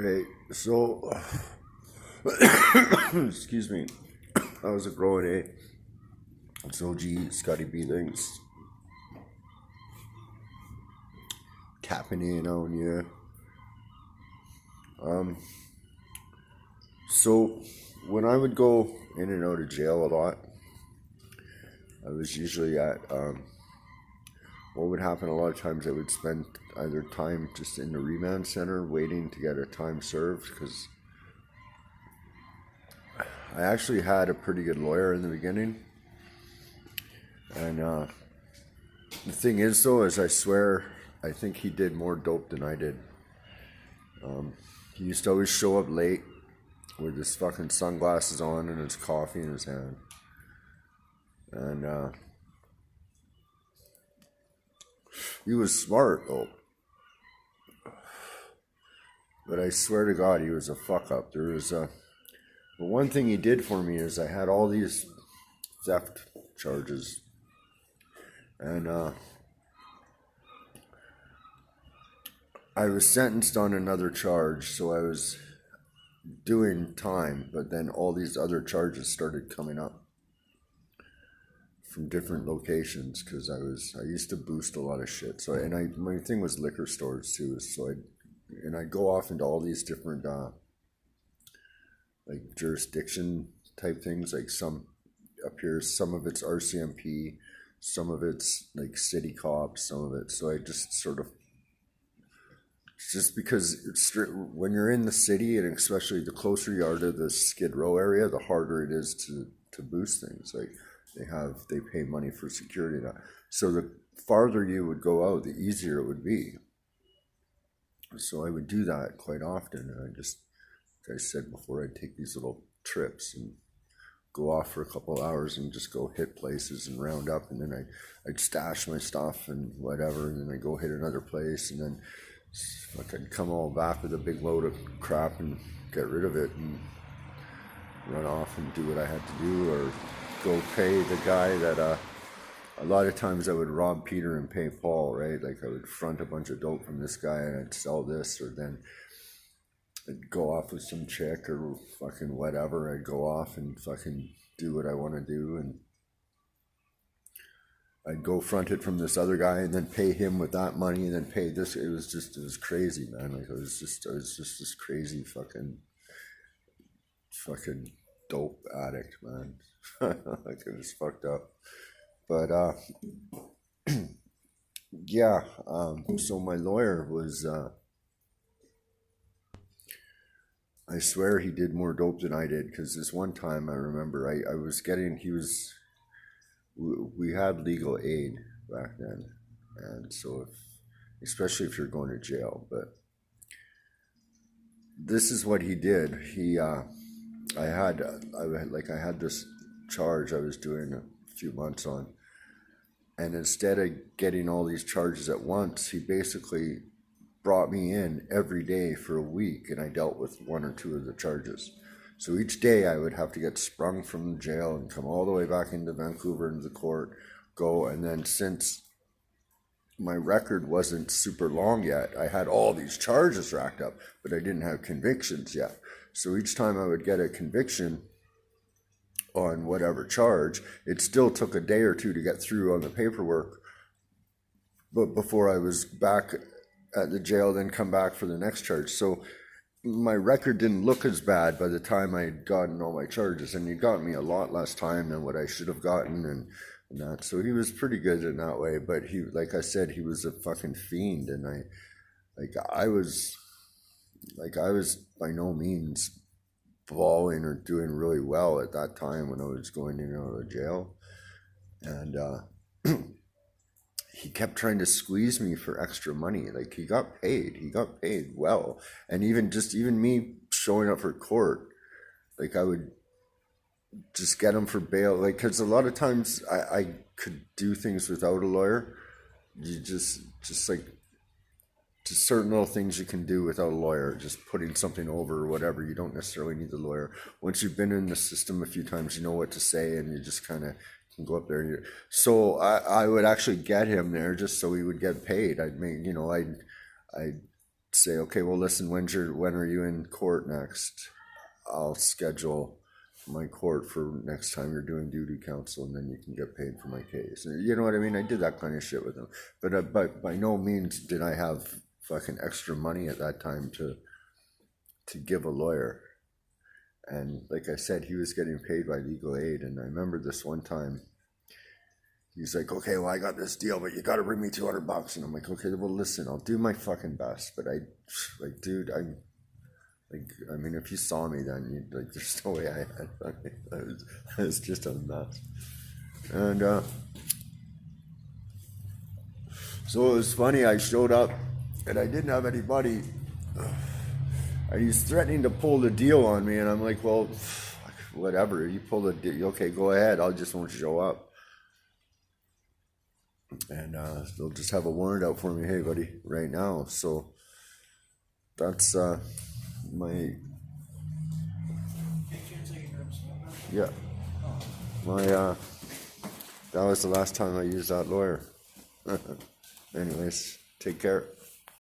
Hey, so, excuse me. I was a growing A. It's OG Scotty B things. Capping in on you. Um, so, when I would go in and out of jail a lot, I was usually what would happen a lot of times I would spend either time just in the remand center waiting to get a time served because I actually had a pretty good lawyer in the beginning. And the thing is, though, is I swear, I think he did more dope than I did. He used to always show up late with his fucking sunglasses on and his coffee in his hand. And he was smart, though. But I swear to God, he was a fuck up. But one thing he did for me is I had all these theft charges. And I was sentenced on another charge, so I was doing time, but then all these other charges started coming up from different locations because I used to boost a lot of shit. So my thing was liquor stores too. So I'd go off into all these different like jurisdiction type things. Like some up here, some of it's RCMP, some of it's like city cops, some of it. So I just sort of just because when you're in the city, and especially the closer you are to the Skid Row area, the harder it is to boost things. Like they pay money for security now. So the farther you would go out, the easier it would be. So I would do that quite often. And like I said before, I'd take these little trips and go off for a couple of hours and just go hit places and round up, and then I'd stash my stuff and whatever, and then I'd go hit another place, and then I'd come all back with a big load of crap and get rid of it and run off and do what I had to do, or go pay the guy that a lot of times I would rob Peter and pay Paul, right? Like I would front a bunch of dope from this guy and I'd sell this, or then I'd go off with some chick or fucking whatever. I'd go off and fucking do what I want to do, and I'd go front it from this other guy and then pay him with that money and then pay this. It was crazy, man. Like I was just this crazy fucking dope addict, man. Like it was fucked up. But yeah. So my lawyer was. I swear he did more dope than I did, because this one time I remember I was getting, we had legal aid back then. And so especially if you're going to jail, but this is what he did. I had this charge I was doing a few months on. And instead of getting all these charges at once, he basically brought me in every day for a week, and I dealt with one or two of the charges. So each day I would have to get sprung from jail and come all the way back into Vancouver into the court, go, and then since my record wasn't super long yet, I had all these charges racked up, but I didn't have convictions yet. So each time I would get a conviction on whatever charge, it still took a day or two to get through on the paperwork, but before I was back at the jail, then come back for the next charge. So my record didn't look as bad by the time I'd gotten all my charges, and he got me a lot less time than what I should have gotten, and that. So he was pretty good in that way, but he, like I said, he was a fucking fiend, and I was by no means balling or doing really well at that time when I was going in and out of jail. And he kept trying to squeeze me for extra money. Like he got paid well. And even me showing up for court, like I would just get him for bail. Like, cause a lot of times I could do things without a lawyer. You just certain little things you can do without a lawyer, just putting something over or whatever. You don't necessarily need the lawyer. Once you've been in the system a few times, you know what to say, and you just kind of can go up there. So I would actually get him there just so he would get paid. I'd say, okay, well, listen, when are you in court next? I'll schedule my court for next time you're doing duty counsel, and then you can get paid for my case. You know what I mean? I did that kind of shit with him, but by no means did I have fucking extra money at that time to give a lawyer. And like I said, he was getting paid by legal aid. And I remember this one time, he's like, okay, well, I got this deal, but you got to bring me $200. And I'm like, okay, well, listen, I'll do my fucking best. But dude, I mean, if you saw me then, you'd like, there's no way I had money. I was just a mess. And so it was funny. I showed up and I didn't have any money. He's threatening to pull the deal on me, and I'm like, well, whatever. You pull the deal, okay, go ahead. I just won't show up. And they'll just have a warrant out for me. Hey, buddy, right now. So that's my... Yeah. That was the last time I used that lawyer. Anyways, take care.